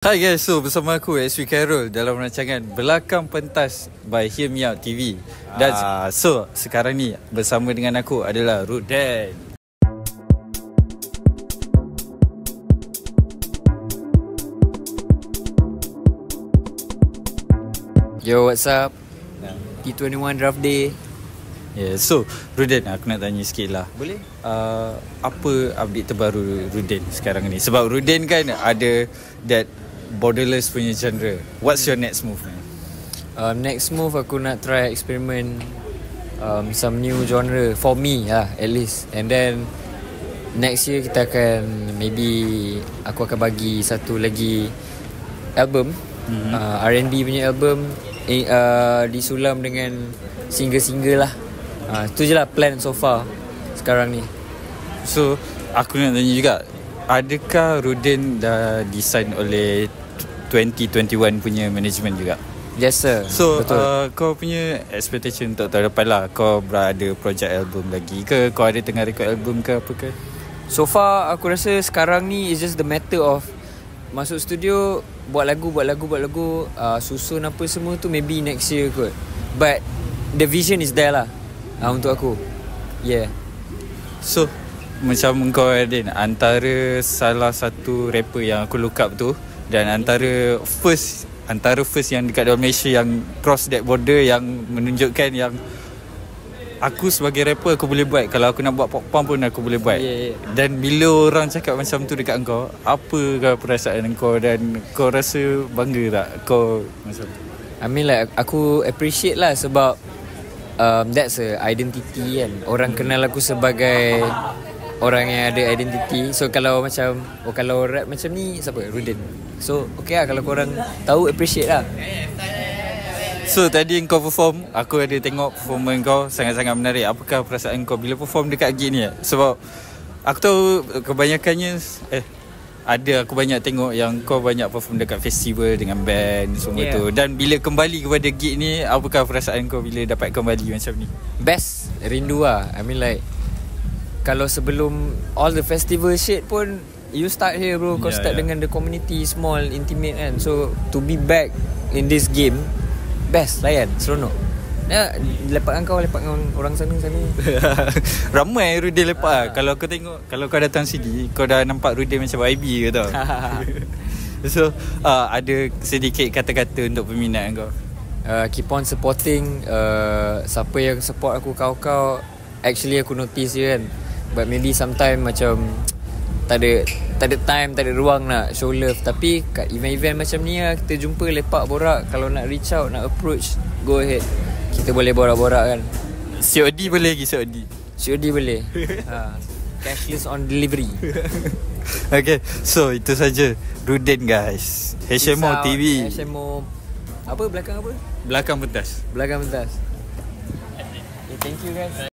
Hai guys, so bersama aku SW Carol dalam rancangan Belakang Pentas by Hear Me Out TV. Dan so sekarang ni bersama dengan aku adalah Ruden. Yo, what's up? T21 draft day. Yeah, so Ruden, aku nak tanya sikit lah. Boleh? Apa update terbaru Ruden sekarang ni? Sebab Ruden kan ada that borderless punya genre. What's your next move? Next move aku nak try experiment some new genre for me lah, at least. And then next year kita akan aku akan bagi satu lagi album, R&B punya album, disulam dengan single-single lah. Itu je lah plan so far sekarang ni. So aku nak tanya juga, adakah Ruden dah design oleh 2021 punya management juga? Yes sir. So kau punya expectation untuk tahun depan lah, kau berada projek album lagi ke? Kau ada tengah record album ke apa ke? So far aku rasa sekarang ni is just the matter of masuk studio, buat lagu, susun apa semua tu maybe next year kot. But the vision is there lah, untuk aku. Yeah. So macam kau Adin, antara salah satu rapper yang aku look up tu, dan antara first yang dekat dalam Malaysia yang cross that border, yang menunjukkan yang aku sebagai rapper aku boleh buat, kalau aku nak buat pop punk pun aku boleh buat. Yeah. Dan bila orang cakap macam tu dekat kau, apakah perasaan kau dan kau rasa bangga tak kau macam tu? I mean like aku appreciate lah sebab that's a identity kan. Orang kenal aku sebagai orang yang ada identity. So kalau macam kalau rap macam ni, siapa? Ruden. So okay lah, kalau korang tahu, appreciate lah. So tadi kau perform, aku ada tengok performance kau, sangat-sangat menarik. Apakah perasaan kau bila perform dekat gig ni? Sebab aku tahu kebanyakannya aku banyak tengok yang kau banyak perform dekat festival dengan band semua tu. Dan bila kembali kepada gig ni, apakah perasaan kau bila dapat kembali macam ni? Best, rindu lah. I mean like, kalau sebelum all the festival shit pun, you start here bro. Kau start dengan the community, small, intimate kan. So to be back in this game, best layan, seronok. Lepak dengan orang sana. Ramai Ruden lepak lah. Kalau kau tengok, kalau kau datang sini, kau dah nampak Ruden macam IB ke tau. So ada sedikit kata-kata untuk peminat kau. Keep on supporting. Siapa yang support aku, kau actually aku notice je kan. But maybe sometime macam tak ada time, tak ada ruang nak show love. Tapi kat event-event macam ni lah, kita jumpa, lepak, borak. Kalau nak reach out, nak approach, go ahead. Kita boleh borak-borak kan. COD boleh lagi, COD boleh. Cashless on delivery. Okay, so itu saja Ruden guys. HMO TV. HMO apa? Belakang apa? Belakang Pentas. Okay, thank you guys.